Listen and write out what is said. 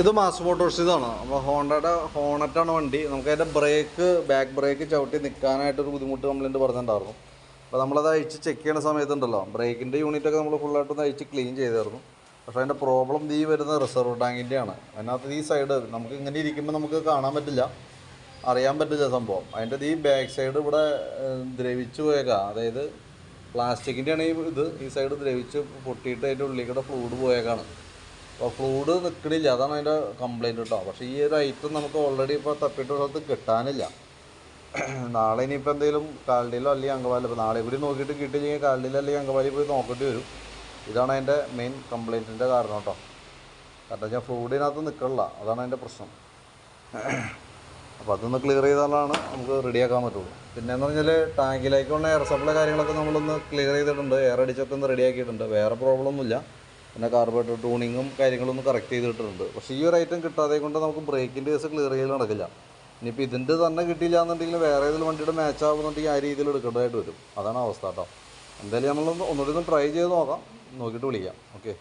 ഇത് mass Motors ഇതാണ്. അപ്പോൾ ഹോണ്ടയുടെ ഹോണറ്റാണ് വണ്ടി. നമുക്കതിൻ്റെ ബാക്ക് ബ്രേക്ക് ചവിട്ടി നിൽക്കാനായിട്ടൊരു ബുദ്ധിമുട്ട് കംപ്ലയിൻറ്റ് പറഞ്ഞിട്ടുണ്ടായിരുന്നു. അപ്പോൾ നമ്മളത് അഴിച്ച് ചെക്ക് ചെയ്യുന്ന സമയത്തുണ്ടല്ലോ, ബ്രേക്കിൻ്റെ യൂണിറ്റൊക്കെ നമ്മൾ ഫുള്ളായിട്ടൊന്ന് അഴിച്ച് ക്ലീൻ ചെയ്തായിരുന്നു. പക്ഷേ അതിൻ്റെ പ്രോബ്ലം ഈ വരുന്ന റിസർവ് ടാങ്കിൻ്റെയാണ്. അതിനകത്ത് ഈ സൈഡ് നമുക്ക് ഇങ്ങനെ ഇരിക്കുമ്പോൾ നമുക്ക് കാണാൻ പറ്റില്ല, അറിയാൻ പറ്റില്ല സംഭവം. അതിൻ്റെ ഈ ബാക്ക് സൈഡ് ഇവിടെ ദ്രവിച്ച് പോയേക്കാം. അതായത് പ്ലാസ്റ്റിക്കിൻ്റെയാണ് ഈ സൈഡ് ദ്രവിച്ച് പൊട്ടിയിട്ട് അതിൻ്റെ ഉള്ളിൽ കൂടെ ഫ്ലൂയിഡ് പോയേക്കാണ്. അപ്പോൾ ഫ്ലൂയിഡ് നിൽക്കണില്ല, അതാണ് അതിൻ്റെ കംപ്ലയിൻറ്റ് കേട്ടോ. പക്ഷേ ഈ ഒരു ഐറ്റം നമുക്ക് ഓൾറെഡി ഇപ്പോൾ തപ്പിയിട്ട് സ്ഥലത്ത് കിട്ടാനില്ല. നാളെ ഇനിയിപ്പോൾ എന്തെങ്കിലും കാലടിയിലോ അല്ലെങ്കിൽ അങ്കമാലി, ഇപ്പോൾ നാളെ കൂടി നോക്കിയിട്ട് കിട്ടിയില്ലെങ്കിൽ കാലടിയിലോ അല്ലെങ്കിൽ അങ്കമാലി പോയി നോക്കേണ്ടി വരും. ഇതാണ് അതിൻ്റെ മെയിൻ കംപ്ലയിൻറ്റിൻ്റെ കാരണം കേട്ടോ. കാരണം വെച്ചാൽ ഫ്ലൂയിഡിനകത്ത് നിൽക്കണില്ല, അതാണ് അതിൻ്റെ പ്രശ്നം. അപ്പോൾ അതൊന്ന് ക്ലിയർ ചെയ്താലാണ് നമുക്ക് റെഡിയാക്കാൻ പറ്റുള്ളൂ. പിന്നെയെന്ന് പറഞ്ഞാൽ ടാങ്കിലേക്കുള്ള എയർ സപ്ലൈ കാര്യങ്ങളൊക്കെ നമ്മളൊന്ന് ക്ലിയർ ചെയ്തിട്ടുണ്ട്, എയർ അടിച്ചൊക്കെ ഒന്ന് റെഡിയാക്കിയിട്ടുണ്ട്. വേറെ പ്രോബ്ലം ഒന്നുമില്ല. പിന്നെ കാർബറേറ്റർ ട്യൂണിങ്ങും കാര്യങ്ങളൊന്നും കറക്റ്റ് ചെയ്തിട്ടുണ്ട്. പക്ഷേ ഈ ഒരു ഐറ്റം കിട്ടാതെ കൊണ്ട് നമുക്ക് ബ്രേക്കിൻ്റെ കേസ് ക്ലിയർ ചെയ്യൽ നടക്കില്ല. ഇനിയിപ്പോൾ ഇതിൻ്റെ തന്നെ കിട്ടിയില്ല എന്നുണ്ടെങ്കിൽ വേറെ ഏതെങ്കിലും വണ്ടിയുടെ മാച്ച് ആകുന്നുണ്ടെങ്കിൽ ആ രീതിയിൽ എടുക്കേണ്ടതായിട്ട് വരും. അതാണ് അവസ്ഥ കേട്ടോ. എന്തായാലും നമ്മളൊന്ന് ഒന്നുകൂടി ഒന്ന് ട്രൈ ചെയ്ത് നോക്കാം, നോക്കിയിട്ട് വിളിക്കാം. ഓക്കെ.